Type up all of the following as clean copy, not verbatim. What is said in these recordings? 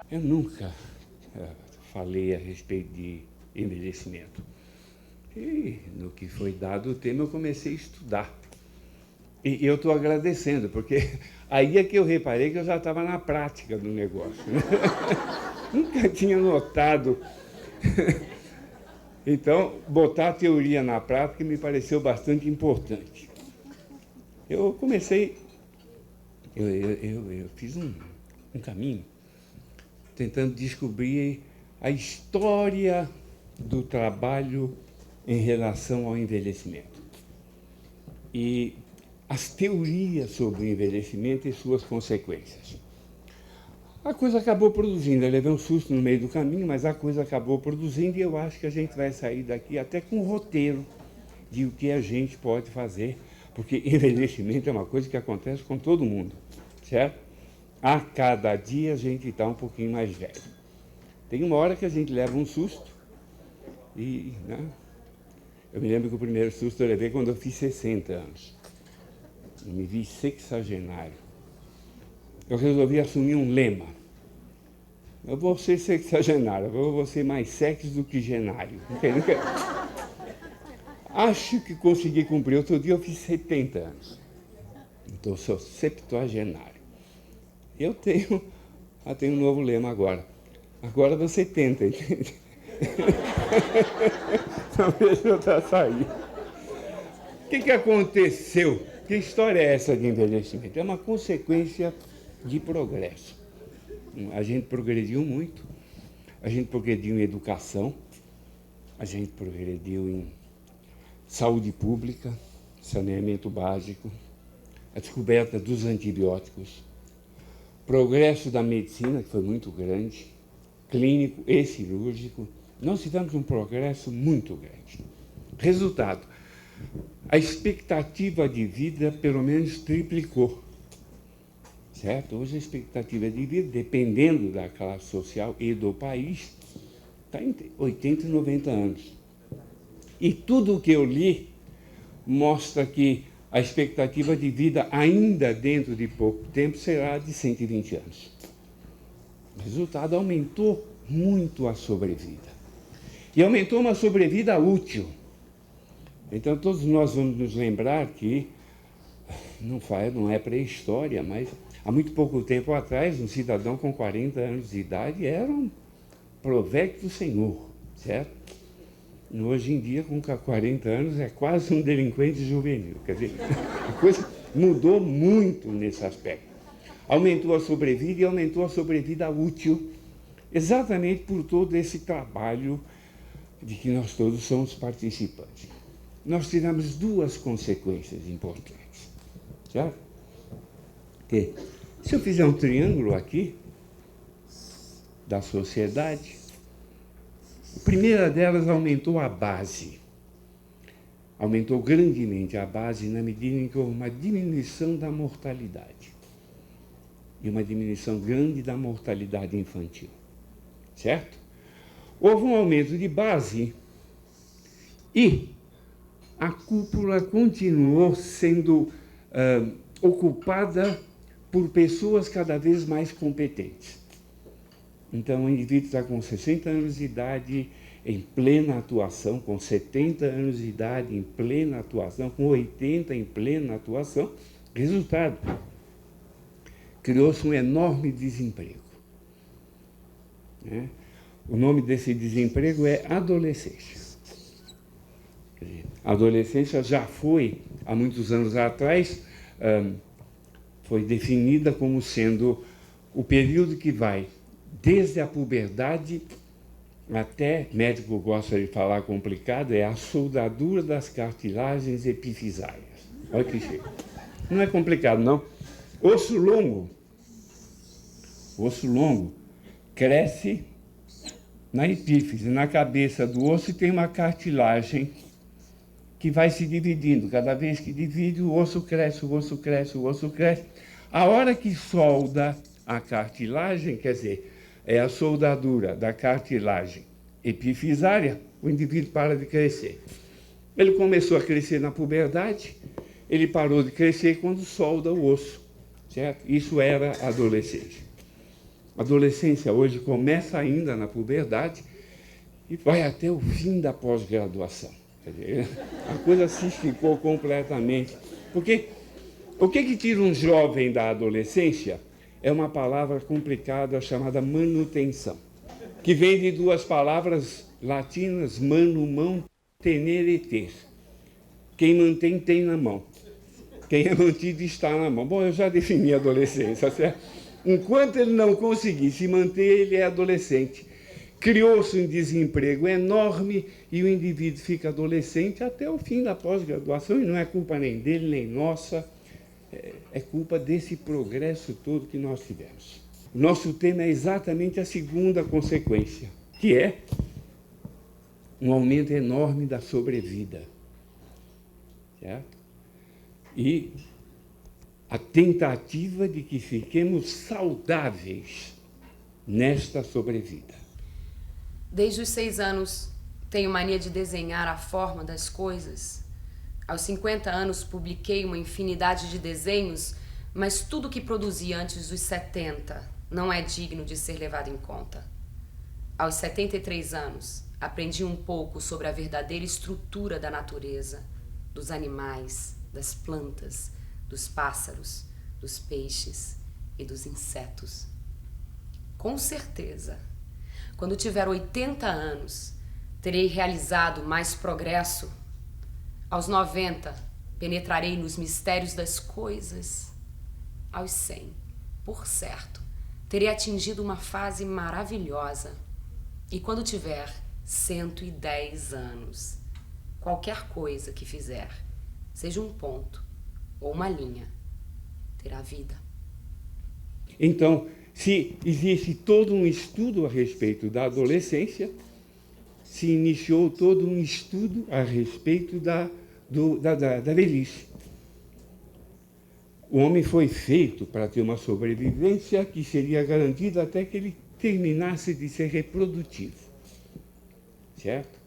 Eu nunca falei a respeito de envelhecimento. E no que foi dado o tema, eu comecei a estudar. E eu estou agradecendo, porque aí é que eu reparei que eu já estava na prática do negócio, né? Nunca tinha notado. Então, botar a teoria na prática me pareceu bastante importante. Eu comecei, eu fiz um caminho tentando descobrir a história do trabalho em relação ao envelhecimento e as teorias sobre o envelhecimento e suas consequências. A coisa acabou produzindo, eu levei um susto no meio do caminho, mas a coisa acabou produzindo e eu acho que a gente vai sair daqui até com um roteiro de o que a gente pode fazer, porque envelhecimento é uma coisa que acontece com todo mundo, certo? A cada dia a gente está um pouquinho mais velho. Tem uma hora que a gente leva um susto e, né? Eu me lembro que o primeiro susto eu levei quando eu fiz 60 anos. Eu me vi sexagenário. Eu resolvi assumir um lema. Eu vou ser sexagenário, eu vou ser mais sexy do que genário. Acho que consegui cumprir. Outro dia eu fiz 70 anos. Então eu sou septuagenário. Eu tenho um novo lema agora. Agora você tenta, entende? Então deixa eu sair. O que aconteceu? Que história é essa de envelhecimento? É uma consequência de progresso. A gente progrediu muito, a gente progrediu em educação, a gente progrediu em saúde pública, saneamento básico, a descoberta dos antibióticos, progresso da medicina, que foi muito grande, clínico e cirúrgico. Nós tivemos um progresso muito grande. Resultado, a expectativa de vida pelo menos triplicou, certo? Hoje a expectativa de vida, dependendo da classe social e do país, está entre 80 e 90 anos. E tudo o que eu li mostra que a expectativa de vida ainda dentro de pouco tempo será de 120 anos. O resultado, aumentou muito a sobrevida. E aumentou uma sobrevida útil. Então todos nós vamos nos lembrar que não é pré-história, mas há muito pouco tempo atrás, um cidadão com 40 anos de idade era um provecto senhor, certo? Hoje em dia, com 40 anos, é quase um delinquente juvenil. Quer dizer, a coisa mudou muito nesse aspecto. Aumentou a sobrevida e aumentou a sobrevida útil, exatamente por todo esse trabalho de que nós todos somos participantes. Nós tivemos duas consequências importantes, certo? Que, se eu fizer um triângulo aqui, da sociedade, a primeira delas aumentou a base. Aumentou grandemente a base na medida em que houve uma diminuição da mortalidade. E uma diminuição grande da mortalidade infantil. Certo? Houve um aumento de base e a cúpula continuou sendo ocupada por pessoas cada vez mais competentes. Então, o indivíduo está com 60 anos de idade em plena atuação, com 70 anos de idade em plena atuação, com 80 em plena atuação. Resultado, criou-se um enorme desemprego. Né? O nome desse desemprego é adolescência. Quer dizer, a adolescência já foi, há muitos anos atrás, foi definida como sendo o período que vai desde a puberdade até, médico gosta de falar complicado, é a soldadura das cartilagens epifisárias. Olha que cheio. Não é complicado, não. Osso longo cresce na epífise, na cabeça do osso, e tem uma cartilagem que vai se dividindo. Cada vez que divide, o osso cresce, o osso cresce, o osso cresce. A hora que solda a cartilagem, quer dizer, é a soldadura da cartilagem epifisária, o indivíduo para de crescer. Ele começou a crescer na puberdade, ele parou de crescer quando solda o osso, certo? Isso era a adolescência. A adolescência hoje começa ainda na puberdade e vai até o fim da pós-graduação. A coisa se esticou completamente. Porque o que tira um jovem da adolescência é uma palavra complicada chamada manutenção, que vem de duas palavras latinas, manu, mão, tenere e ter. Quem mantém, tem na mão. Quem é mantido está na mão. Bom, eu já defini a adolescência, certo? Enquanto ele não conseguir se manter, ele é adolescente. Criou-se um desemprego enorme e o indivíduo fica adolescente até o fim da pós-graduação, e não é culpa nem dele, nem nossa, é culpa desse progresso todo que nós tivemos. Nosso tema é exatamente a segunda consequência, que é um aumento enorme da sobrevida, certo? E a tentativa de que fiquemos saudáveis nesta sobrevida. Desde os 6 anos, tenho mania de desenhar a forma das coisas. Aos 50 anos, publiquei uma infinidade de desenhos, mas tudo que produzi antes dos 70 não é digno de ser levado em conta. Aos 73 anos, aprendi um pouco sobre a verdadeira estrutura da natureza, dos animais, das plantas, dos pássaros, dos peixes e dos insetos. Com certeza, quando tiver 80 anos, terei realizado mais progresso. Aos 90, penetrarei nos mistérios das coisas. Aos 100, por certo, terei atingido uma fase maravilhosa. E quando tiver 110 anos, qualquer coisa que fizer, seja um ponto ou uma linha, terá vida. Então, se existe todo um estudo a respeito da adolescência, se iniciou todo um estudo a respeito da velhice. O homem foi feito para ter uma sobrevivência que seria garantida até que ele terminasse de ser reprodutivo, certo?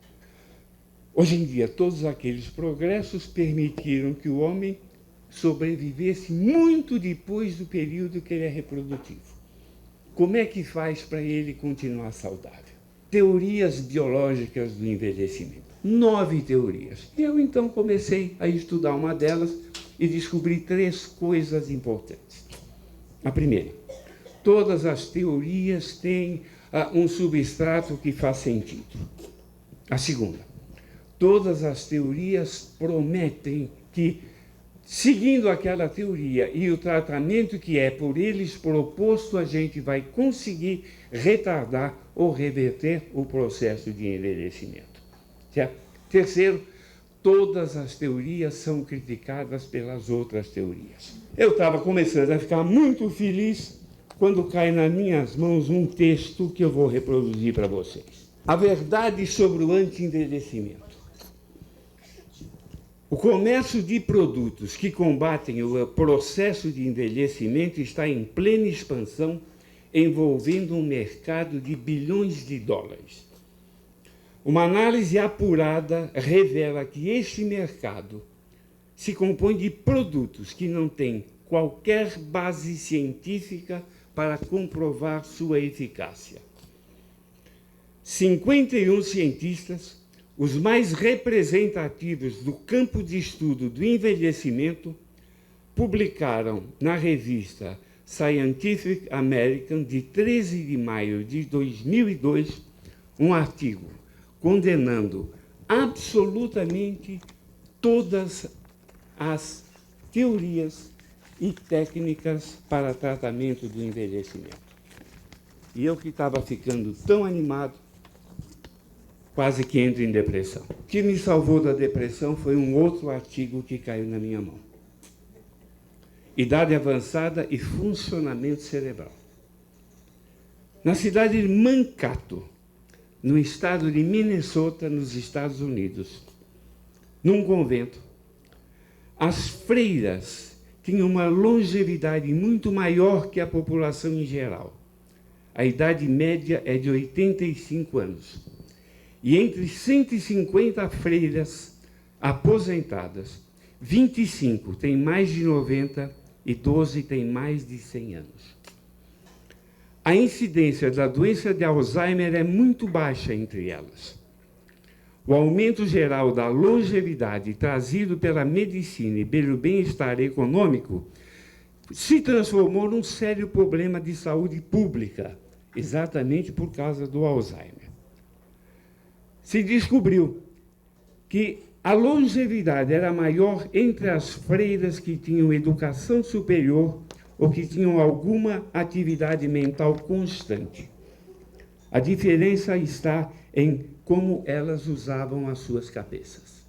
Hoje em dia, todos aqueles progressos permitiram que o homem sobrevivesse muito depois do período que ele é reprodutivo. Como é que faz para ele continuar saudável? Teorias biológicas do envelhecimento. 9 teorias. Eu, então, comecei a estudar uma delas e descobri 3 coisas importantes. A primeira, todas as teorias têm um substrato que faz sentido. A segunda, todas as teorias prometem que, seguindo aquela teoria e o tratamento que é por eles proposto, a gente vai conseguir retardar ou reverter o processo de envelhecimento. Certo? Terceiro, todas as teorias são criticadas pelas outras teorias. Eu estava começando a ficar muito feliz quando cai nas minhas mãos um texto que eu vou reproduzir para vocês. A verdade sobre o anti-envelhecimento. O comércio de produtos que combatem o processo de envelhecimento está em plena expansão, envolvendo um mercado de bilhões de dólares. Uma análise apurada revela que este mercado se compõe de produtos que não têm qualquer base científica para comprovar sua eficácia. 51 cientistas, os mais representativos do campo de estudo do envelhecimento, publicaram na revista Scientific American, de 13 de maio de 2002, um artigo condenando absolutamente todas as teorias e técnicas para tratamento do envelhecimento. E eu que estava ficando tão animado, quase que entro em depressão. O que me salvou da depressão foi um outro artigo que caiu na minha mão. Idade avançada e funcionamento cerebral. Na cidade de Mankato, no estado de Minnesota, nos Estados Unidos, num convento, as freiras tinham uma longevidade muito maior que a população em geral. A idade média é de 85 anos. E entre 150 freiras aposentadas 25 têm mais de 90 e 12 têm mais de 100 anos. A incidência da doença de Alzheimer é muito baixa entre elas. O aumento geral da longevidade trazido pela medicina e pelo bem-estar econômico se transformou num sério problema de saúde pública, exatamente por causa do Alzheimer. Se descobriu que a longevidade era maior entre as freiras que tinham educação superior ou que tinham alguma atividade mental constante. A diferença está em como elas usavam as suas cabeças.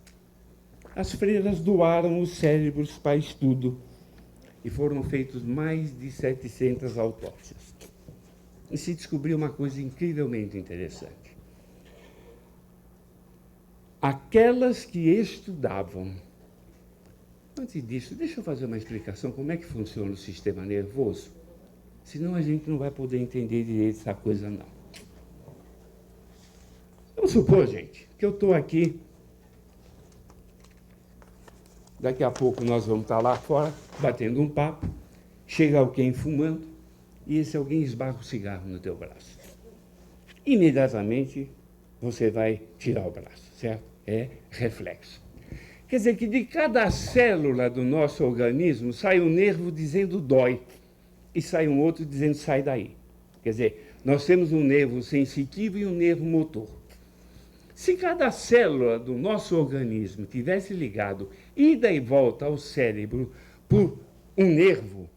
As freiras doaram os cérebros para estudo e foram feitas mais de 700 autópsias. E se descobriu uma coisa incrivelmente interessante. Aquelas que estudavam. Antes disso, deixa eu fazer uma explicação como é que funciona o sistema nervoso. Senão a gente não vai poder entender direito essa coisa, não. Vamos supor, gente, que eu estou aqui. Daqui a pouco nós vamos estar lá fora, batendo um papo. Chega alguém fumando e esse alguém esbarra o cigarro no teu braço. Imediatamente você vai tirar o braço, certo? É reflexo. Quer dizer que de cada célula do nosso organismo sai um nervo dizendo dói e sai um outro dizendo sai daí. Quer dizer, nós temos um nervo sensitivo e um nervo motor. Se cada célula do nosso organismo tivesse ligado ida e volta ao cérebro por um nervo,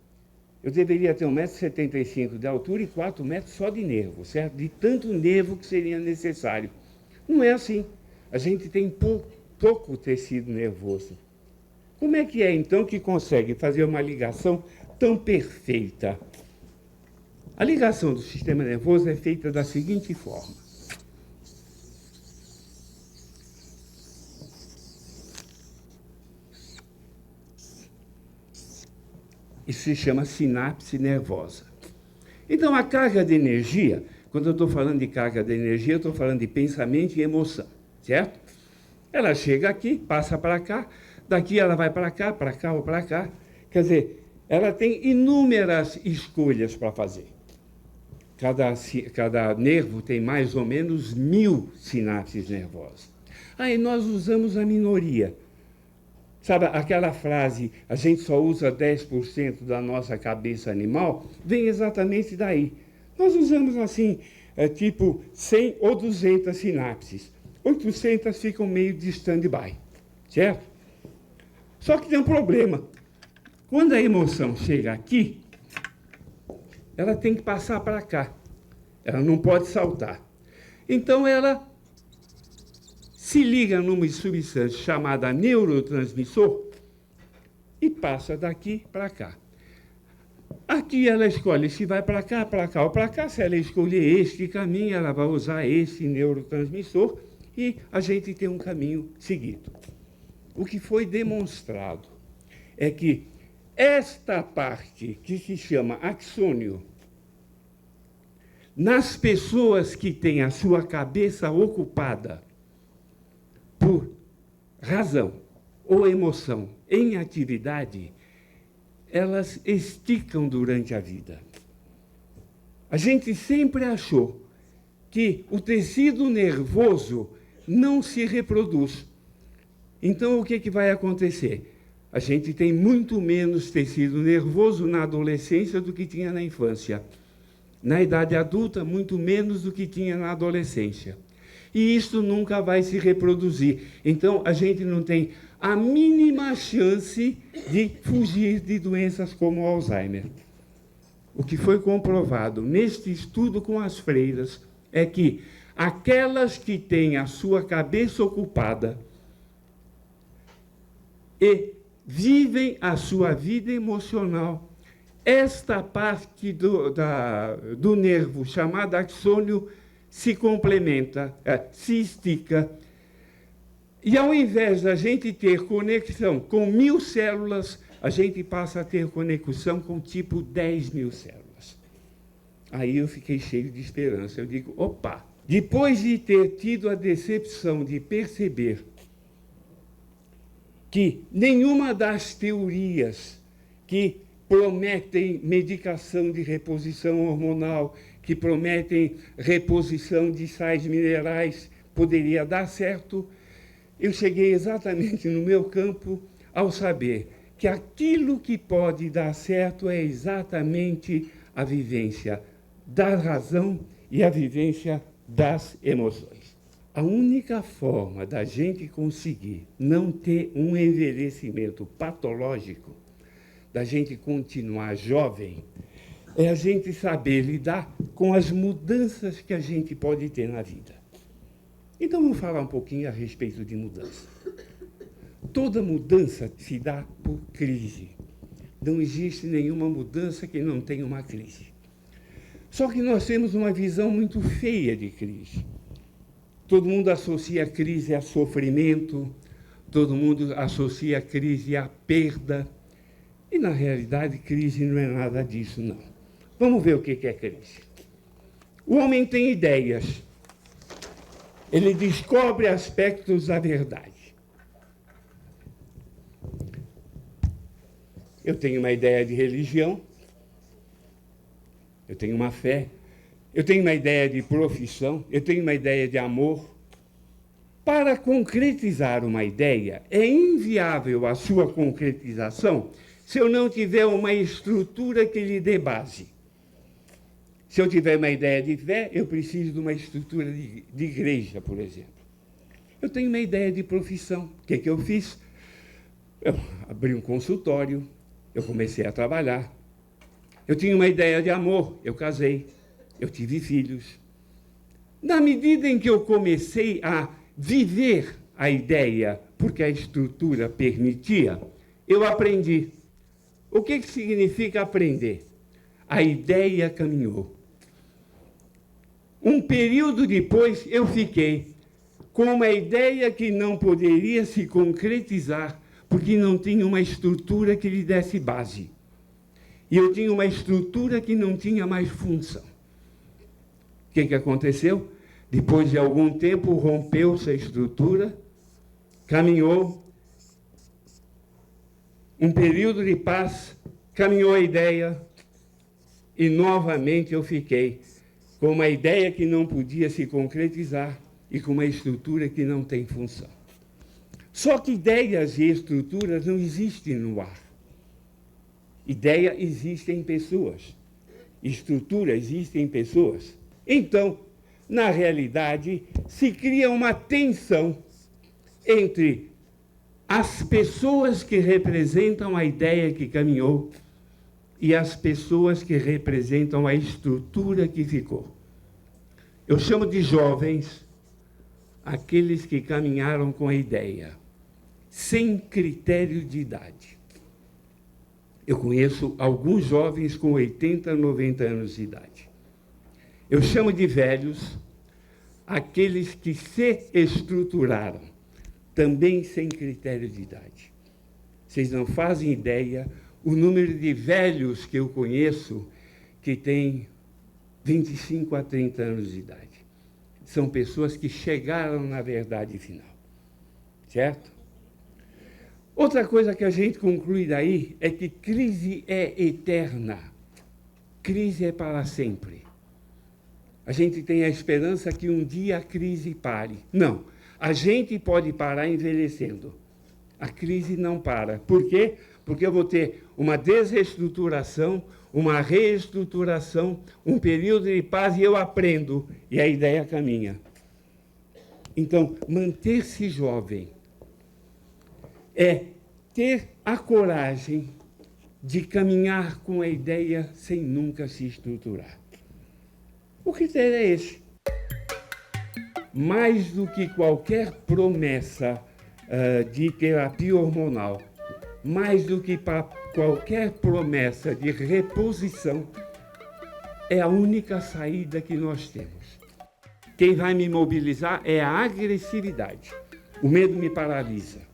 eu deveria ter 1,75 m de altura e 4 metros só de nervo, certo? De tanto nervo que seria necessário. Não é assim. A gente tem pouco tecido nervoso. Como é que é, então, que consegue fazer uma ligação tão perfeita? A ligação do sistema nervoso é feita da seguinte forma. Isso se chama sinapse nervosa. Então, a carga de energia, quando eu estou falando de carga de energia, eu estou falando de pensamento e emoção, certo? Ela chega aqui, passa para cá, daqui ela vai para cá ou para cá. Quer dizer, ela tem inúmeras escolhas para fazer. Cada nervo tem mais ou menos 1000 sinapses nervosas. Aí nós usamos a minoria. Sabe, aquela frase, a gente só usa 10% da nossa cabeça animal, vem exatamente daí. Nós usamos assim, tipo 100 ou 200 sinapses. 800 ficam meio de stand-by, certo? Só que tem um problema. Quando a emoção chega aqui, ela tem que passar para cá. Ela não pode saltar. Então, ela se liga numa substância chamada neurotransmissor e passa daqui para cá. Aqui ela escolhe se vai para cá ou para cá. Se ela escolher este caminho, ela vai usar esse neurotransmissor e a gente tem um caminho seguido. O que foi demonstrado é que esta parte que se chama axônio, nas pessoas que têm a sua cabeça ocupada por razão ou emoção em atividade, elas esticam durante a vida. A gente sempre achou que o tecido nervoso não se reproduz. Então, o que vai acontecer? A gente tem muito menos tecido nervoso na adolescência do que tinha na infância. Na idade adulta, muito menos do que tinha na adolescência. E isso nunca vai se reproduzir. Então, a gente não tem a mínima chance de fugir de doenças como o Alzheimer. O que foi comprovado neste estudo com as freiras é que aquelas que têm a sua cabeça ocupada e vivem a sua vida emocional, esta parte do nervo, chamada axônio, se complementa, se estica. E ao invés da gente ter conexão com 1000 células, a gente passa a ter conexão com tipo 10.000 células. Aí eu fiquei cheio de esperança. Eu digo, opa, depois de ter tido a decepção de perceber que nenhuma das teorias que prometem medicação de reposição hormonal, que prometem reposição de sais minerais, poderia dar certo. Eu cheguei exatamente no meu campo ao saber que aquilo que pode dar certo é exatamente a vivência da razão e a vivência das emoções. A única forma da gente conseguir não ter um envelhecimento patológico, da gente continuar jovem, é a gente saber lidar com as mudanças que a gente pode ter na vida. Então, vamos falar um pouquinho a respeito de mudança. Toda mudança se dá por crise. Não existe nenhuma mudança que não tenha uma crise. Só que nós temos uma visão muito feia de crise. Todo mundo associa a crise a sofrimento, todo mundo associa a crise à perda. E, na realidade, crise não é nada disso, não. Vamos ver o que é crise. O homem tem ideias. Ele descobre aspectos da verdade. Eu tenho uma ideia de religião, eu tenho uma fé, eu tenho uma ideia de profissão, eu tenho uma ideia de amor. Para concretizar uma ideia, é inviável a sua concretização se eu não tiver uma estrutura que lhe dê base. Se eu tiver uma ideia de fé, eu preciso de uma estrutura de igreja, por exemplo. Eu tenho uma ideia de profissão. O que eu fiz? Eu abri um consultório, eu comecei a trabalhar. Eu tinha uma ideia de amor, eu casei, eu tive filhos. Na medida em que eu comecei a viver a ideia, porque a estrutura permitia, eu aprendi. O que significa aprender? A ideia caminhou. Um período depois, eu fiquei com uma ideia que não poderia se concretizar, porque não tinha uma estrutura que lhe desse base. E eu tinha uma estrutura que não tinha mais função. O que aconteceu? Depois de algum tempo, rompeu-se a estrutura, caminhou um período de paz, caminhou a ideia, e novamente eu fiquei com uma ideia que não podia se concretizar e com uma estrutura que não tem função. Só que ideias e estruturas não existem no ar. Ideia existe em pessoas. Estrutura existe em pessoas. Então, na realidade, se cria uma tensão entre as pessoas que representam a ideia que caminhou e as pessoas que representam a estrutura que ficou. Eu chamo de jovens aqueles que caminharam com a ideia, sem critério de idade. Eu conheço alguns jovens com 80, 90 anos de idade. Eu chamo de velhos aqueles que se estruturaram, também sem critério de idade. Vocês não fazem ideia o número de velhos que eu conheço que têm 25 a 30 anos de idade. São pessoas que chegaram na verdade final. Certo? Outra coisa que a gente conclui daí é que crise é eterna. Crise é para sempre. A gente tem a esperança que um dia a crise pare. Não, a gente pode parar envelhecendo. A crise não para. Por quê? Porque eu vou ter uma desestruturação, uma reestruturação, um período de paz e eu aprendo, e a ideia caminha. Então, manter-se jovem é ter a coragem de caminhar com a ideia sem nunca se estruturar. O critério é esse. Mais do que qualquer promessa de terapia hormonal, mais do que qualquer promessa de reposição, é a única saída que nós temos. Quem vai me mobilizar é a agressividade. O medo me paralisa.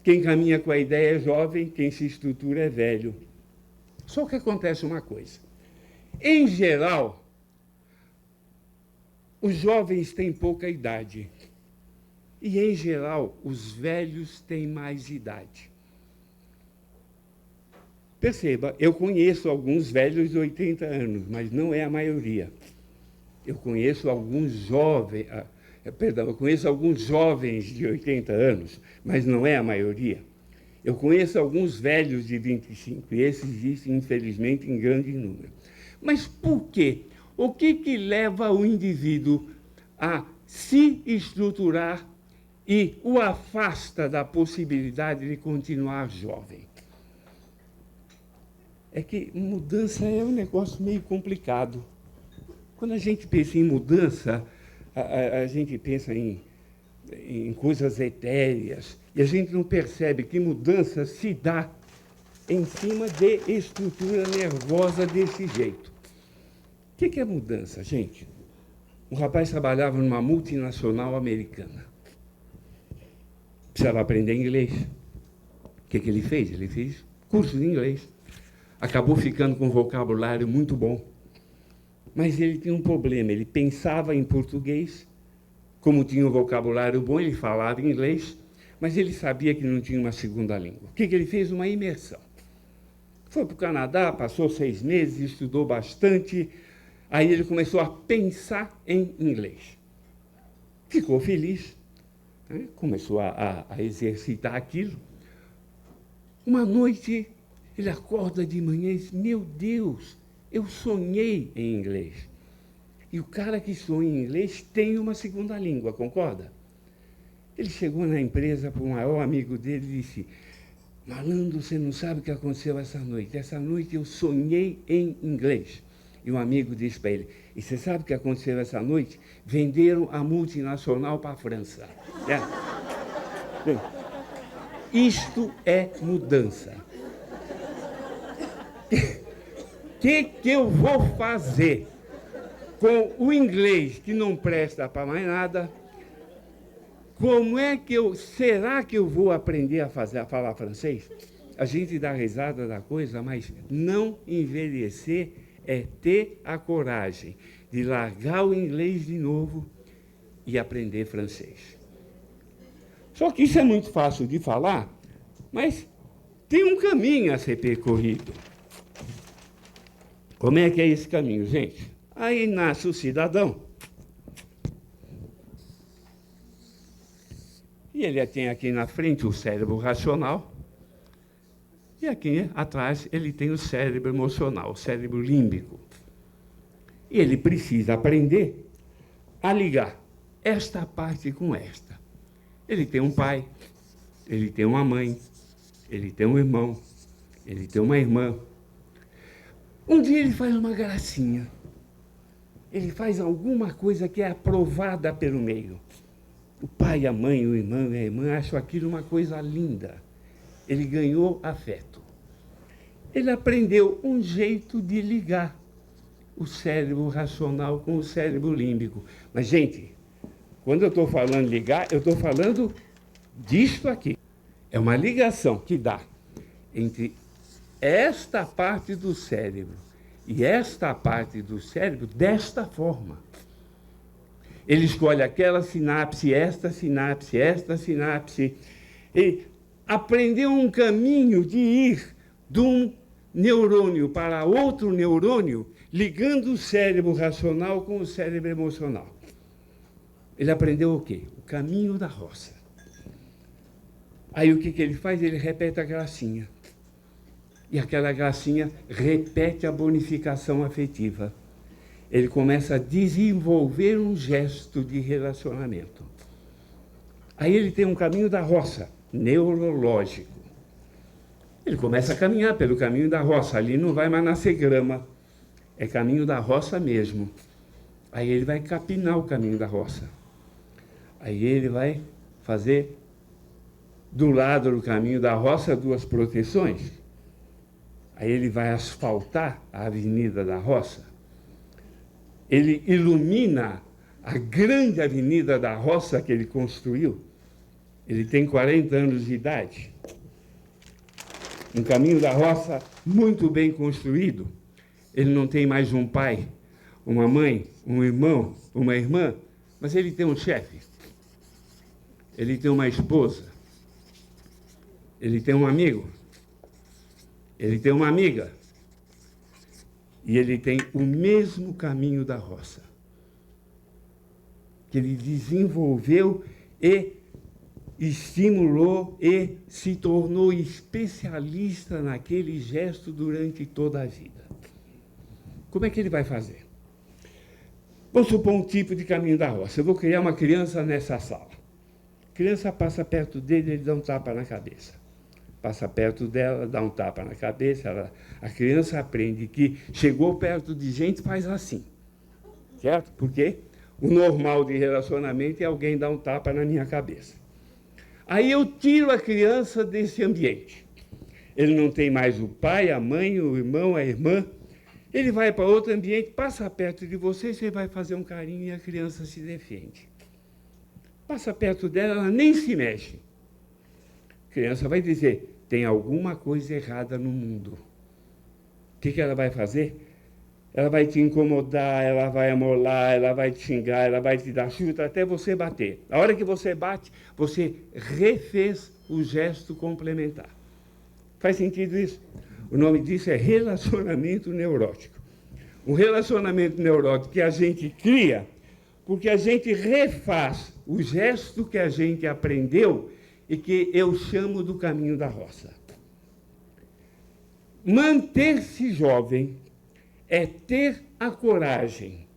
Quem caminha com a ideia é jovem, quem se estrutura é velho. Só que acontece uma coisa. Em geral, os jovens têm pouca idade. E, em geral, os velhos têm mais idade. Perceba, eu conheço alguns velhos de 80 anos, mas não é a maioria. Eu conheço alguns jovens... eu conheço alguns jovens de 80 anos, mas não é a maioria. Eu conheço alguns velhos de 25, e esses existem, infelizmente, em grande número. Mas por quê? O que leva o indivíduo a se estruturar e o afasta da possibilidade de continuar jovem? É que mudança é um negócio meio complicado. Quando a gente pensa em mudança, a gente pensa em coisas etéreas, e a gente não percebe que mudança se dá em cima de estrutura nervosa desse jeito. O que é mudança, gente? Um rapaz trabalhava numa multinacional americana. Precisava aprender inglês. O que ele fez? Ele fez curso de inglês. Acabou ficando com um vocabulário muito bom. Mas ele tinha um problema, ele pensava em português, como tinha um vocabulário bom, ele falava inglês, mas ele sabia que não tinha uma segunda língua. O que ele fez? Uma imersão. Foi para o Canadá, passou 6 meses, estudou bastante, aí ele começou a pensar em inglês. Ficou feliz, né? Começou a exercitar aquilo. Uma noite, ele acorda de manhã e diz, meu Deus, eu sonhei em inglês. E o cara que sonha em inglês tem uma segunda língua, concorda? Ele chegou na empresa para o maior amigo dele e disse, malandro, você não sabe o que aconteceu essa noite. Essa noite eu sonhei em inglês. E um amigo disse para ele, e você sabe o que aconteceu essa noite? Venderam a multinacional para a França. Bem, isto é mudança. O que eu vou fazer com o inglês que não presta para mais nada? Como é que será que eu vou aprender a falar francês? A gente dá risada da coisa, mas não envelhecer é ter a coragem de largar o inglês de novo e aprender francês. Só que isso é muito fácil de falar, mas tem um caminho a ser percorrido. Como é que é esse caminho, gente? Aí nasce o cidadão. E ele tem aqui na frente o cérebro racional. E aqui atrás ele tem o cérebro emocional, o cérebro límbico. E ele precisa aprender a ligar esta parte com esta. Ele tem um pai, ele tem uma mãe, ele tem um irmão, ele tem uma irmã. Um dia ele faz uma gracinha. Ele faz alguma coisa que é aprovada pelo meio. O pai, a mãe, o irmão e a irmã acham aquilo uma coisa linda. Ele ganhou afeto. Ele aprendeu um jeito de ligar o cérebro racional com o cérebro límbico. Mas, gente, quando eu estou falando ligar, eu estou falando disto aqui. É uma ligação que dá entre esta parte do cérebro e esta parte do cérebro desta forma. Ele escolhe aquela sinapse, esta sinapse, esta sinapse. Ele aprendeu um caminho de ir de um neurônio para outro neurônio, ligando o cérebro racional com o cérebro emocional. Ele aprendeu o quê? O caminho da roça. Aí o que ele faz? Ele repete a gracinha. E aquela gracinha repete a bonificação afetiva. Ele começa a desenvolver um gesto de relacionamento. Aí ele tem um caminho da roça, neurológico. Ele começa a caminhar pelo caminho da roça. Ali não vai mais nascer grama. É caminho da roça mesmo. Aí ele vai capinar o caminho da roça. Aí ele vai fazer do lado do caminho da roça 2 proteções. Aí ele vai asfaltar a avenida da roça. Ele ilumina a grande avenida da roça que ele construiu. Ele tem 40 anos de idade. Um caminho da roça muito bem construído. Ele não tem mais um pai, uma mãe, um irmão, uma irmã, mas ele tem um chefe. Ele tem uma esposa. Ele tem um amigo. Ele tem uma amiga. E ele tem o mesmo caminho da roça, que ele desenvolveu e estimulou e se tornou especialista naquele gesto durante toda a vida. Como é que ele vai fazer? Vamos supor um tipo de caminho da roça. Eu vou criar uma criança nessa sala. A criança passa perto dele, ele dá um tapa na cabeça. Passa perto dela, dá um tapa na cabeça. A criança aprende que chegou perto de gente, faz assim. Certo? Porque o normal de relacionamento é alguém dar um tapa na minha cabeça. Aí eu tiro a criança desse ambiente. Ele não tem mais o pai, a mãe, o irmão, a irmã. Ele vai para outro ambiente, passa perto de você, você vai fazer um carinho e a criança se defende. Passa perto dela, ela nem se mexe. A criança vai dizer, tem alguma coisa errada no mundo. O que ela vai fazer? Ela vai te incomodar, ela vai amolar, ela vai te xingar, ela vai te dar chuta até você bater. Na hora que você bate, você refez o gesto complementar. Faz sentido isso? O nome disso é relacionamento neurótico. Um relacionamento neurótico que a gente cria porque a gente refaz o gesto que a gente aprendeu e que eu chamo do caminho da roça. Manter-se jovem é ter a coragem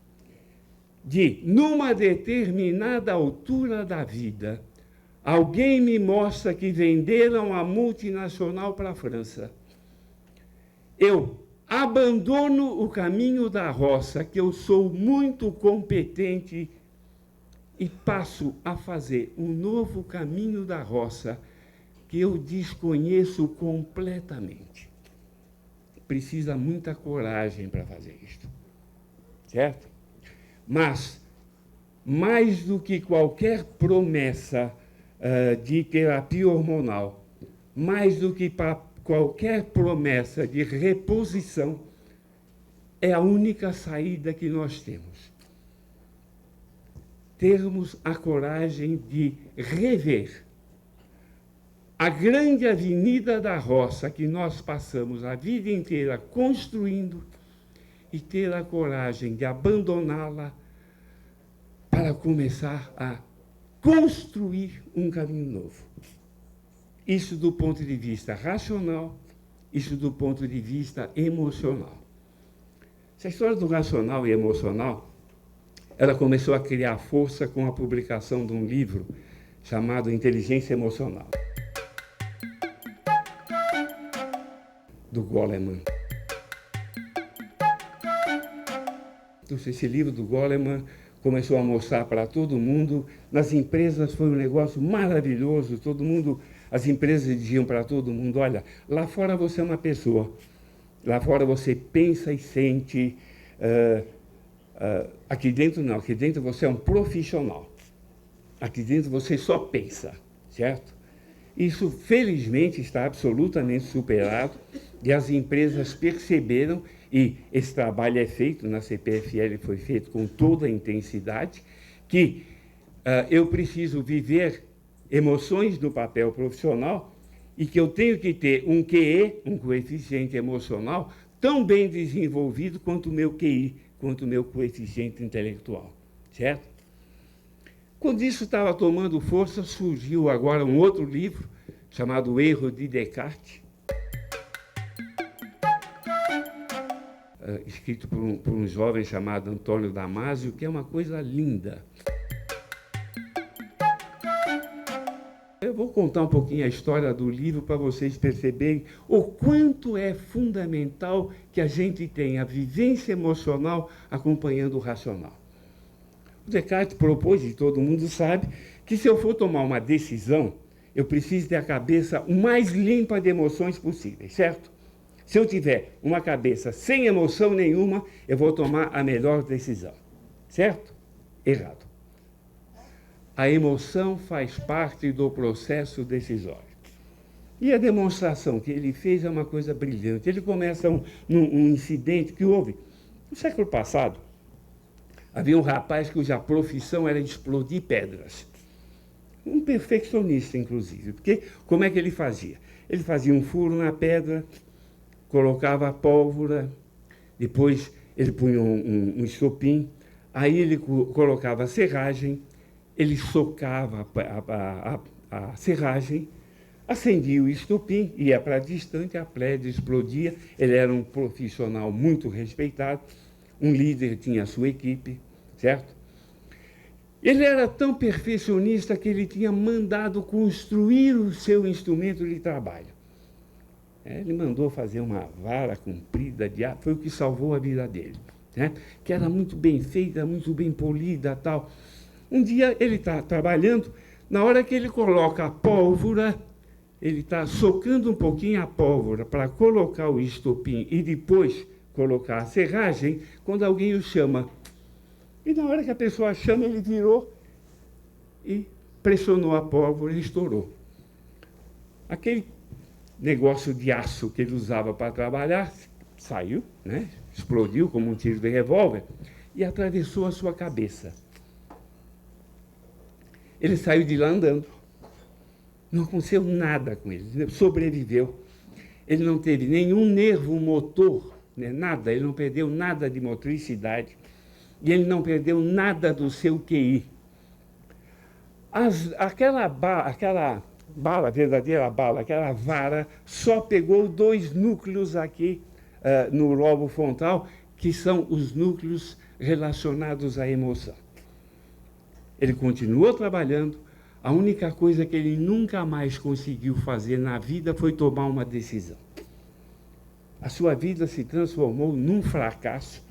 de, numa determinada altura da vida, alguém me mostra que venderam a multinacional para a França. Eu abandono o caminho da roça, que eu sou muito competente, e passo a fazer um novo caminho da roça que eu desconheço completamente. Precisa muita coragem para fazer isto, certo? Mas, mais do que qualquer promessa de terapia hormonal, mais do que qualquer promessa de reposição, é a única saída que nós temos. Termos a coragem de rever a grande avenida da roça que nós passamos a vida inteira construindo e ter a coragem de abandoná-la para começar a construir um caminho novo. Isso do ponto de vista racional, isso do ponto de vista emocional. Essa história do racional e emocional, ela começou a criar força com a publicação de um livro chamado Inteligência Emocional, do Goleman. Então, esse livro do Goleman começou a mostrar para todo mundo, nas empresas foi um negócio maravilhoso, todo mundo, as empresas diziam para todo mundo, olha, lá fora você é uma pessoa, lá fora você pensa e sente, aqui dentro não, aqui dentro você é um profissional, aqui dentro você só pensa, certo? Isso, felizmente, está absolutamente superado e as empresas perceberam, e esse trabalho é feito, na CPFL foi feito com toda a intensidade, que eu preciso viver emoções no papel profissional e que eu tenho que ter um QE, um coeficiente emocional, tão bem desenvolvido quanto o meu QI, quanto o meu coeficiente intelectual, certo? Quando isso estava tomando força, surgiu agora um outro livro, chamado O Erro de Descartes, escrito por um jovem chamado Antônio Damasio, que é uma coisa linda. Eu vou contar um pouquinho a história do livro para vocês perceberem o quanto é fundamental que a gente tenha a vivência emocional acompanhando o racional. O Descartes propôs, e todo mundo sabe, que se eu for tomar uma decisão, eu preciso ter a cabeça o mais limpa de emoções possíveis, certo? Se eu tiver uma cabeça sem emoção nenhuma, eu vou tomar a melhor decisão, certo? Errado. A emoção faz parte do processo decisório. E a demonstração que ele fez é uma coisa brilhante. Ele começa num incidente que houve no século passado. Havia um rapaz cuja profissão era explodir pedras. Um perfeccionista, inclusive. Porque como é que ele fazia? Ele fazia um furo na pedra, colocava a pólvora, depois ele punha um estopim, aí ele colocava a serragem, ele socava a serragem, acendia o estopim, ia para distante, a prédia explodia. Ele era um profissional muito respeitado, um líder, tinha a sua equipe, certo? Ele era tão perfeccionista que ele tinha mandado construir o seu instrumento de trabalho. Ele mandou fazer uma vara comprida de aço, foi o que salvou a vida dele, né? Que era muito bem feita, muito bem polida, tal. Um dia ele está trabalhando, na hora que ele coloca a pólvora, ele está socando um pouquinho a pólvora para colocar o estopim e depois colocar a serragem, quando alguém o chama. E na hora que a pessoa chama, ele virou e pressionou a pólvora e estourou. Aquele negócio de aço que ele usava para trabalhar saiu, né? Explodiu como um tiro de revólver e atravessou a sua cabeça. Ele saiu de lá andando. Não aconteceu nada com ele, sobreviveu. Ele não teve nenhum nervo motor, né? Nada, ele não perdeu nada de motricidade. E ele não perdeu nada do seu QI. Aquela verdadeira bala, aquela vara, só pegou 2 núcleos aqui no lobo frontal, que são os núcleos relacionados à emoção. Ele continuou trabalhando, a única coisa que ele nunca mais conseguiu fazer na vida foi tomar uma decisão. A sua vida se transformou num fracasso.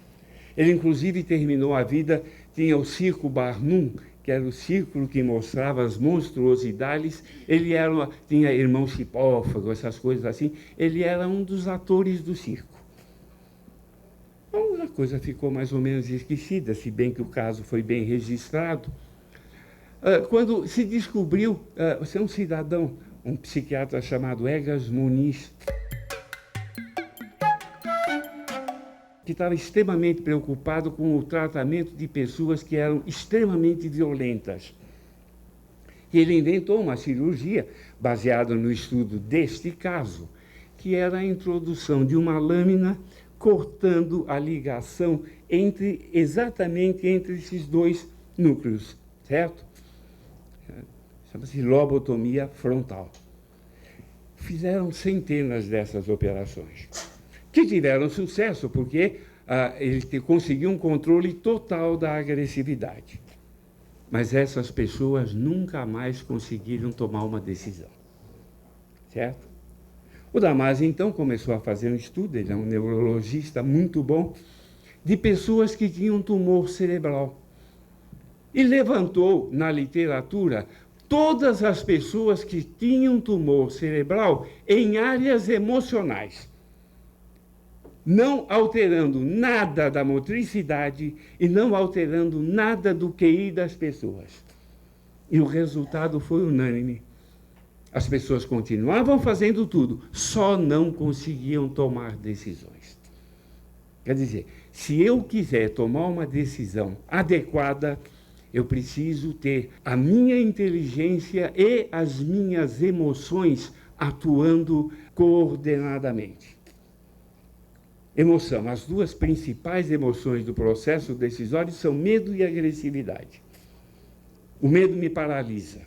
Ele, inclusive, terminou a vida, tinha o Circo Barnum, que era o círculo que mostrava as monstruosidades. Ele tinha irmão chipófago, essas coisas assim. Ele era um dos atores do circo. Então, a coisa ficou mais ou menos esquecida, se bem que o caso foi bem registrado. Quando se descobriu, você é um cidadão, um psiquiatra chamado Egas Muniz, que estava extremamente preocupado com o tratamento de pessoas que eram extremamente violentas. E ele inventou uma cirurgia baseada no estudo deste caso, que era a introdução de uma lâmina cortando a ligação exatamente entre esses 2 núcleos, certo? Chama-se lobotomia frontal. Fizeram centenas dessas operações, que tiveram sucesso porque ele conseguiu um controle total da agressividade. Mas essas pessoas nunca mais conseguiram tomar uma decisão, certo? O Damasio, então, começou a fazer um estudo, ele é um neurologista muito bom, de pessoas que tinham tumor cerebral. E levantou na literatura todas as pessoas que tinham tumor cerebral em áreas emocionais, não alterando nada da motricidade e não alterando nada do QI das pessoas. E o resultado foi unânime. As pessoas continuavam fazendo tudo, só não conseguiam tomar decisões. Quer dizer, se eu quiser tomar uma decisão adequada, eu preciso ter a minha inteligência e as minhas emoções atuando coordenadamente. Emoção. As 2 principais emoções do processo decisório são medo e agressividade. O medo me paralisa.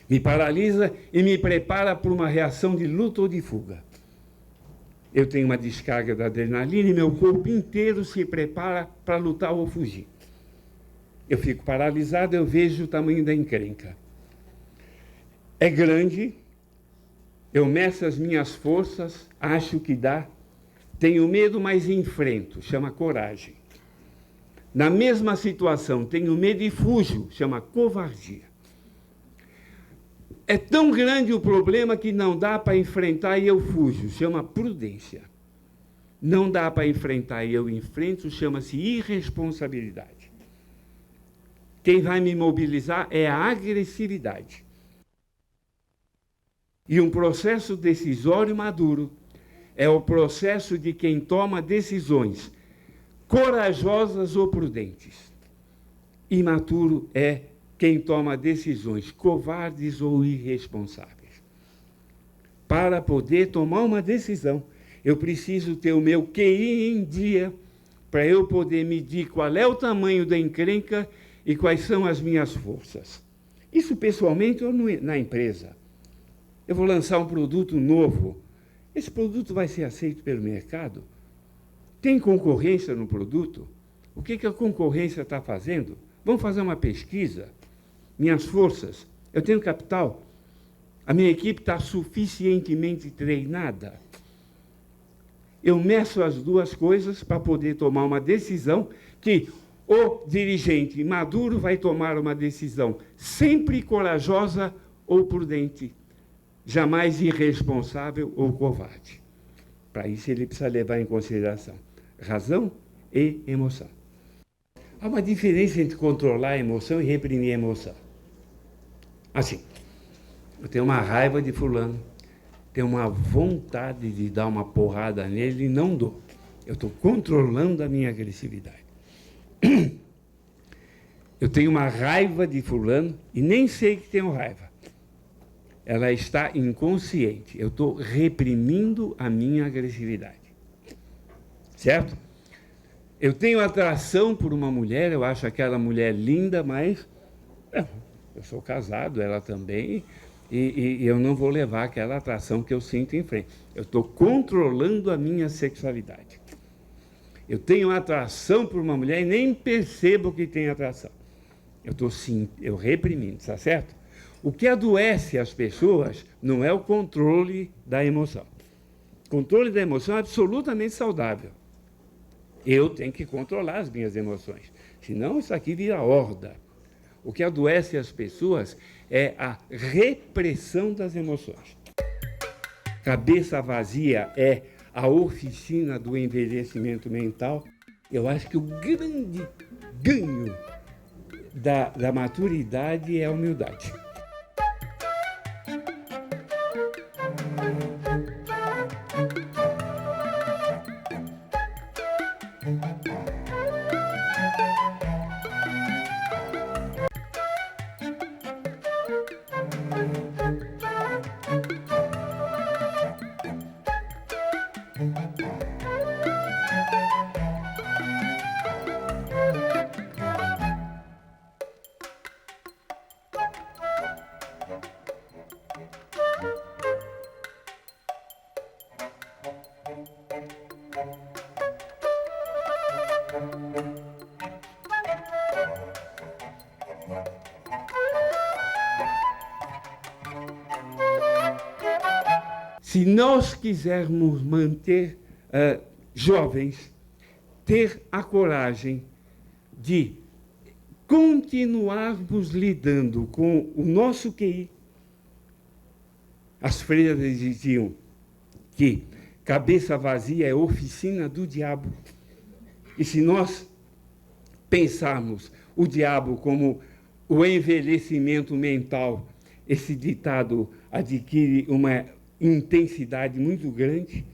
Me paralisa e me prepara para uma reação de luta ou de fuga. Eu tenho uma descarga da adrenalina e meu corpo inteiro se prepara para lutar ou fugir. Eu fico paralisado, eu vejo o tamanho da encrenca. é grande, eu meço as minhas forças, acho que dá, tenho medo, mas enfrento, chama coragem. Na mesma situação, tenho medo e fujo, chama covardia. É tão grande o problema que não dá para enfrentar e eu fujo, chama prudência. Não dá para enfrentar e eu enfrento, chama-se irresponsabilidade. Quem vai me mobilizar é a agressividade. E um processo decisório maduro é o processo de quem toma decisões corajosas ou prudentes. Imaturo é quem toma decisões covardes ou irresponsáveis. Para poder tomar uma decisão, eu preciso ter o meu QI em dia para eu poder medir qual é o tamanho da encrenca e quais são as minhas forças. Isso pessoalmente ou na empresa. Eu vou lançar um produto novo. Esse produto vai ser aceito pelo mercado? Tem concorrência no produto? O que a concorrência está fazendo? Vamos fazer uma pesquisa? Minhas forças, eu tenho capital? A minha equipe está suficientemente treinada? Eu meço as duas coisas para poder tomar uma decisão que o dirigente maduro vai tomar uma decisão sempre corajosa ou prudente, jamais irresponsável ou covarde. Para isso, ele precisa levar em consideração razão e emoção. Há uma diferença entre controlar a emoção e reprimir a emoção. Assim, eu tenho uma raiva de fulano, tenho uma vontade de dar uma porrada nele e não dou. Eu estou controlando a minha agressividade. Eu tenho uma raiva de fulano e nem sei que tenho raiva. Ela está inconsciente. Eu estou reprimindo a minha agressividade. Certo? Eu tenho atração por uma mulher, eu acho aquela mulher linda, mas eu sou casado, ela também, e eu não vou levar aquela atração que eu sinto em frente. Eu estou controlando a minha sexualidade. Eu tenho atração por uma mulher e nem percebo que tenho atração. Eu reprimindo, está certo? O que adoece as pessoas não é o controle da emoção. O controle da emoção é absolutamente saudável. Eu tenho que controlar as minhas emoções, senão isso aqui vira horda. O que adoece as pessoas é a repressão das emoções. Cabeça vazia é a oficina do envelhecimento mental. Eu acho que o grande ganho da maturidade é a humildade. Se nós quisermos manter jovens, ter a coragem de continuarmos lidando com o nosso QI, as freiras diziam que cabeça vazia é oficina do diabo. E se nós pensarmos o diabo como o envelhecimento mental, esse ditado adquire uma intensidade muito grande,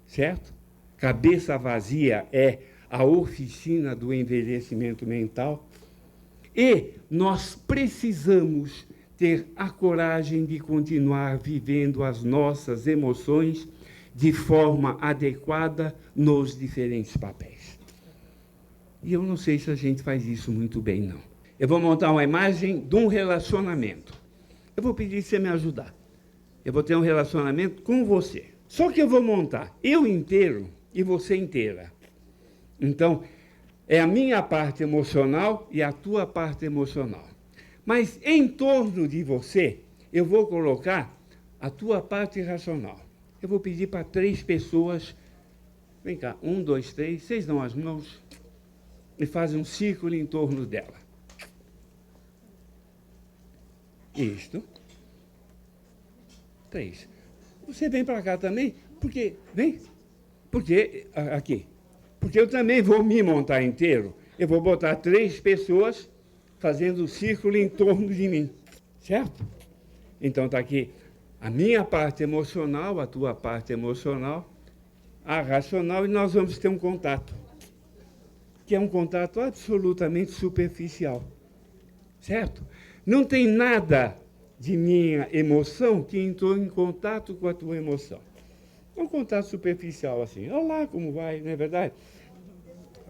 certo? Cabeça vazia é a oficina do envelhecimento mental. E nós precisamos ter a coragem de continuar vivendo as nossas emoções de forma adequada nos diferentes papéis. E eu não sei se a gente faz isso muito bem, não. Eu vou montar uma imagem de um relacionamento. Eu vou pedir você me ajudar. Eu vou ter um relacionamento com você. Só que eu vou montar eu inteiro e você inteira. Então, é a minha parte emocional e a tua parte emocional. Mas em torno de você, eu vou colocar a tua parte racional. Eu vou pedir para 3 pessoas, vem cá, 1, 2, 3, vocês dão as mãos e fazem um círculo em torno dela. Isto. 3. Você vem para cá também? Porque, vem? Porque, aqui. Porque eu também vou me montar inteiro. Eu vou botar 3 pessoas fazendo um círculo em torno de mim. Certo? Então está aqui a minha parte emocional, a tua parte emocional, a racional, e nós vamos ter um contato. Que é um contato absolutamente superficial. Certo? Não tem nada de minha emoção que entrou em contato com a tua emoção. É um contato superficial, assim. Olá, como vai? Não é verdade?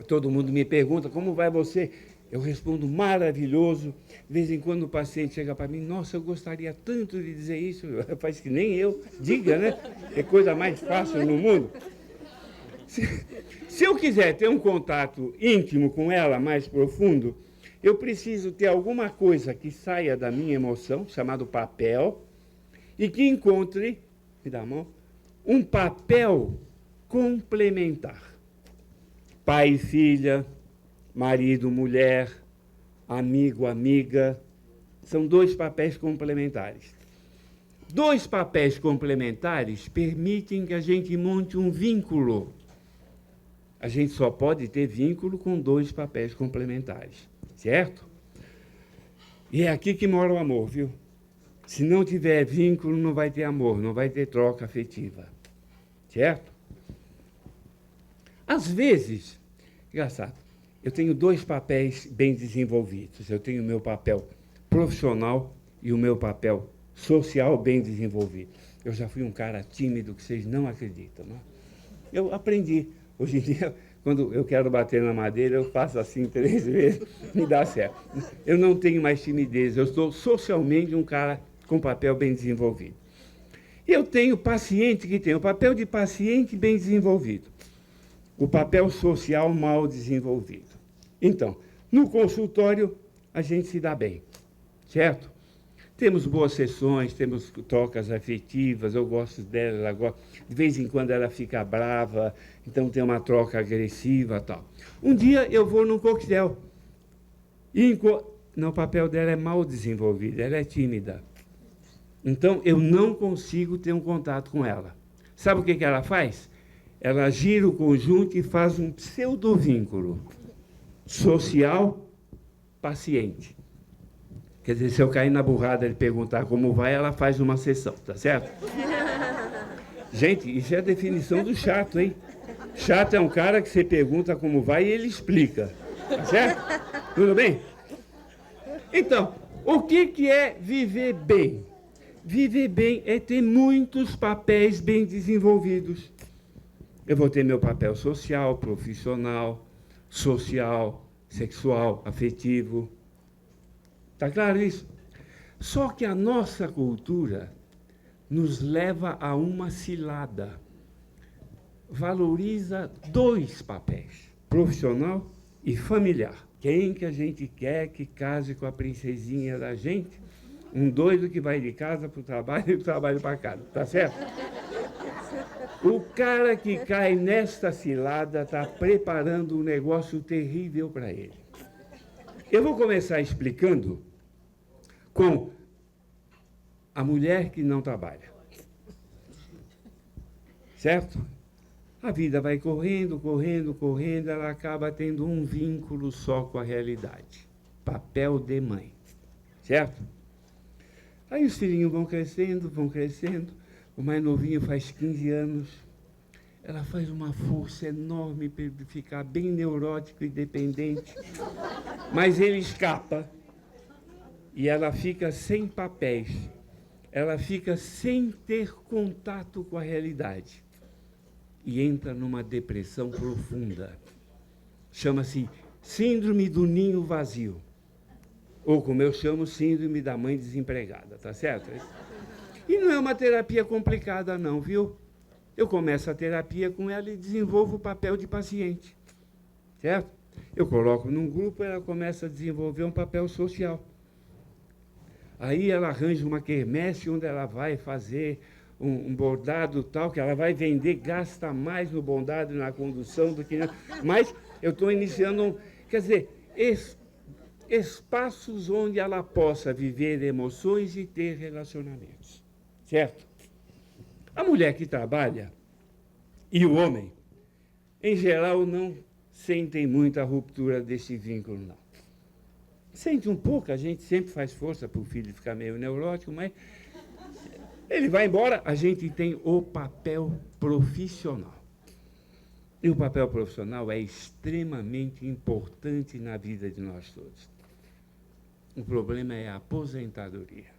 Todo mundo me pergunta, como vai você? Eu respondo, maravilhoso. De vez em quando o paciente chega para mim, nossa, eu gostaria tanto de dizer isso. Faz que nem eu. Diga, né? É coisa mais fácil no mundo. Se eu quiser ter um contato íntimo com ela, mais profundo, eu preciso ter alguma coisa que saia da minha emoção, chamado papel, e que encontre, me dá a mão, um papel complementar. Pai e filha, marido, mulher, amigo, amiga, são 2 papéis complementares. 2 papéis complementares permitem que a gente monte um vínculo. A gente só pode ter vínculo com 2 papéis complementares. Certo? E é aqui que mora o amor, viu? Se não tiver vínculo, não vai ter amor, não vai ter troca afetiva. Certo? Às vezes, engraçado, eu tenho 2 papéis bem desenvolvidos. Eu tenho o meu papel profissional e o meu papel social bem desenvolvido. Eu já fui um cara tímido que vocês não acreditam, não é? Eu aprendi. Hoje em dia, quando eu quero bater na madeira, eu faço assim 3 vezes, me dá certo. Eu não tenho mais timidez, eu sou socialmente um cara com papel bem desenvolvido. E eu tenho paciente que tem o papel de paciente bem desenvolvido, o papel social mal desenvolvido. Então, no consultório, a gente se dá bem, certo? Temos boas sessões, temos trocas afetivas, eu gosto dela, ela gosta. De vez em quando ela fica brava, então tem uma troca agressiva e tal. Um dia eu vou num coquetel, e o papel dela é mal desenvolvido, ela é tímida. Então eu não consigo ter um contato com ela. Sabe o que ela faz? Ela gira o conjunto e faz um pseudovínculo social-paciente. Quer dizer, se eu cair na burrada e perguntar como vai, ela faz uma sessão, tá certo? Gente, isso é a definição do chato, hein? Chato é um cara que você pergunta como vai e ele explica, tá certo? Tudo bem? Então, o que é viver bem? Viver bem é ter muitos papéis bem desenvolvidos. Eu vou ter meu papel social, profissional, social, sexual, afetivo. Está claro isso? Só que a nossa cultura nos leva a uma cilada. Valoriza 2 papéis, profissional e familiar. Quem que a gente quer que case com a princesinha da gente? Um doido que vai de casa para o trabalho e do trabalho para casa, tá certo? O cara que cai nesta cilada está preparando um negócio terrível para ele. Eu vou começar explicando com a mulher que não trabalha. Certo? A vida vai correndo, correndo, correndo, ela acaba tendo um vínculo só com a realidade. Papel de mãe. Certo? Aí os filhinhos vão crescendo, o mais novinho faz 15 anos, ela faz uma força enorme para ele ficar bem neurótico e dependente, mas ele escapa e ela fica sem papéis, ela fica sem ter contato com a realidade e entra numa depressão profunda. Chama-se síndrome do ninho vazio. Ou, como eu chamo, síndrome da mãe desempregada, tá certo? E não é uma terapia complicada, não, viu? Eu começo a terapia com ela e desenvolvo o papel de paciente, certo? Eu coloco num grupo, ela começa a desenvolver um papel social. Aí ela arranja uma quermesse onde ela vai fazer um bordado tal, que ela vai vender, gasta mais no bordado e na condução do que... Mas eu estou iniciando, quer dizer, espaços onde ela possa viver emoções e ter relacionamentos, certo? A mulher que trabalha e o homem, em geral, não sentem muita ruptura desse vínculo, não. Sente um pouco, a gente sempre faz força para o filho ficar meio neurótico, mas ele vai embora, a gente tem o papel profissional. E o papel profissional é extremamente importante na vida de nós todos. O problema é a aposentadoria.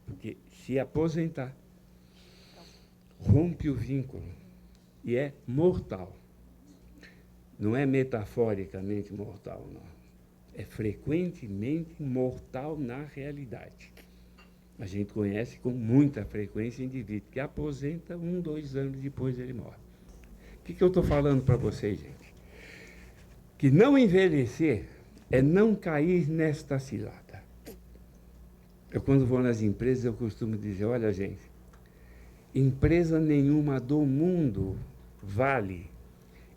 Porque se aposentar, rompe o vínculo e é mortal. Não é metaforicamente mortal, não. É frequentemente mortal na realidade. A gente conhece com muita frequência indivíduo que aposenta 1, 2 anos depois ele morre. O que eu estou falando para vocês, gente? Que não envelhecer é não cair nesta cilada. Eu, quando vou nas empresas, eu costumo dizer, olha, gente, empresa nenhuma do mundo vale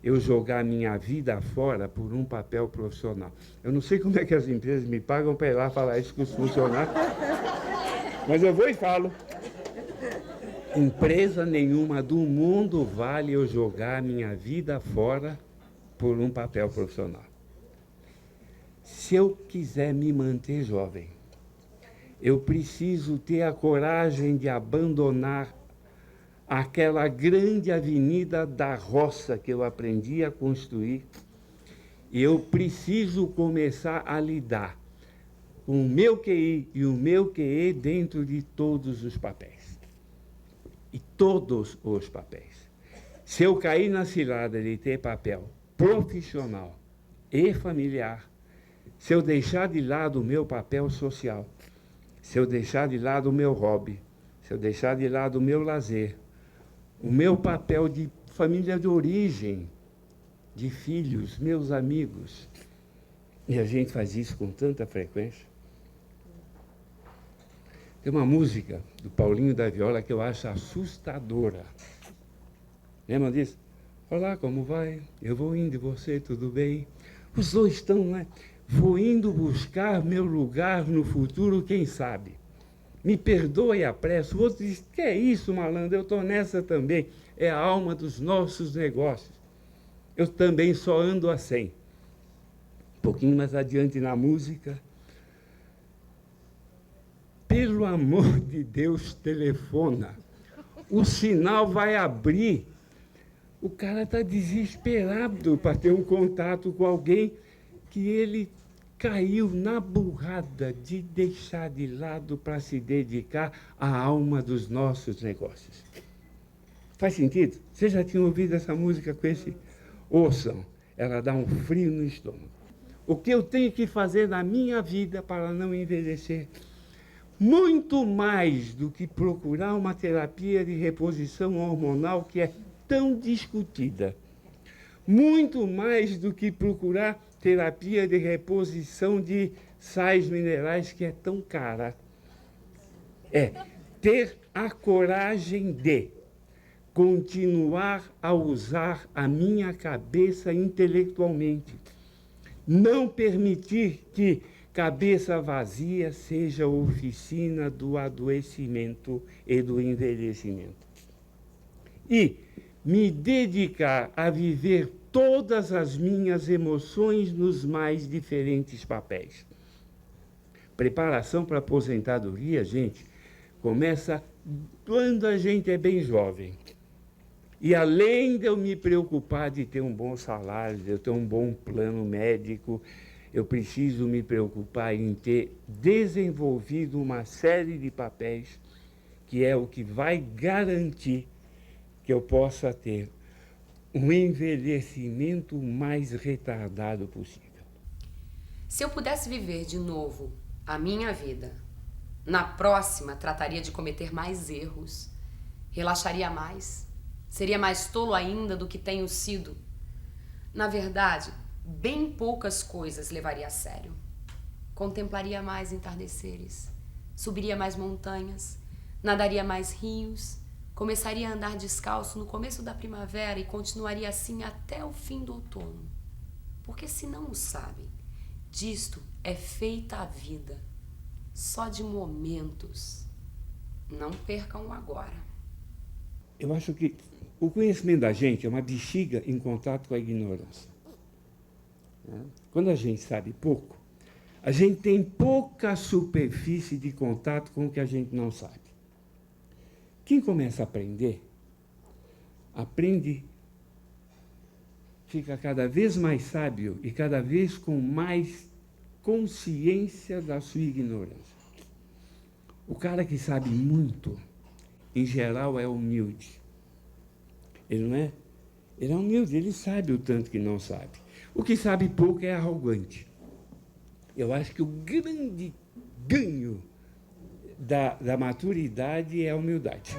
eu jogar minha vida fora por um papel profissional. Eu não sei como é que as empresas me pagam para ir lá falar isso com os funcionários, mas eu vou e falo. Empresa nenhuma do mundo vale eu jogar minha vida fora por um papel profissional. Se eu quiser me manter jovem, eu preciso ter a coragem de abandonar aquela grande avenida da roça que eu aprendi a construir, e eu preciso começar a lidar com o meu QI e o meu QE dentro de todos os papéis. E todos os papéis. Se eu cair na cilada de ter papel profissional e familiar, se eu deixar de lado o meu papel social, se eu deixar de lado o meu hobby, se eu deixar de lado o meu lazer, o meu papel de família de origem, de filhos, meus amigos, e a gente faz isso com tanta frequência. Tem uma música do Paulinho da Viola que eu acho assustadora. Lembra disso? Olá, como vai? Eu vou indo e você, tudo bem? Os dois estão, né? Vou indo buscar meu lugar no futuro, quem sabe? Me perdoe a pressa. O outro diz, que é isso, malandro? Eu estou nessa também. É a alma dos nossos negócios. Eu também só ando a 100. Um pouquinho mais adiante na música. Pelo amor de Deus, telefona. O sinal vai abrir. O cara está desesperado para ter um contato com alguém que ele caiu na burrada de deixar de lado para se dedicar à alma dos nossos negócios. Faz sentido? Vocês já tinham ouvido essa música com esse? Ouçam, ela dá um frio no estômago. O que eu tenho que fazer na minha vida para não envelhecer? Muito mais do que procurar uma terapia de reposição hormonal que é tão discutida. Muito mais do que procurar terapia de reposição de sais minerais que é tão cara. É ter a coragem de continuar a usar a minha cabeça intelectualmente. Não permitir que cabeça vazia seja oficina do adoecimento e do envelhecimento. E me dedicar a viver todas as minhas emoções nos mais diferentes papéis. Preparação para a aposentadoria, gente, começa quando a gente é bem jovem. E além de eu me preocupar de ter um bom salário, de eu ter um bom plano médico, eu preciso me preocupar em ter desenvolvido uma série de papéis que é o que vai garantir que eu possa ter um envelhecimento mais retardado possível. Se eu pudesse viver de novo a minha vida, na próxima trataria de cometer mais erros, relaxaria mais, seria mais tolo ainda do que tenho sido. Na verdade, bem poucas coisas levaria a sério. contemplaria mais entardeceres, subiria mais montanhas, nadaria mais rios, começaria a andar descalço no começo da primavera e continuaria assim até o fim do outono. Porque se não o sabem, disto é feita a vida, só de momentos. Não percam o agora. Eu acho que o conhecimento da gente é uma bexiga em contato com a ignorância. Quando a gente sabe pouco, a gente tem pouca superfície de contato com o que a gente não sabe. Quem começa a aprender, fica cada vez mais sábio e cada vez com mais consciência da sua ignorância. O cara que sabe muito, em geral, é humilde. Ele não é? Ele é humilde, ele sabe o tanto que não sabe. O que sabe pouco é arrogante. Eu acho que o grande ganho da maturidade é a humildade.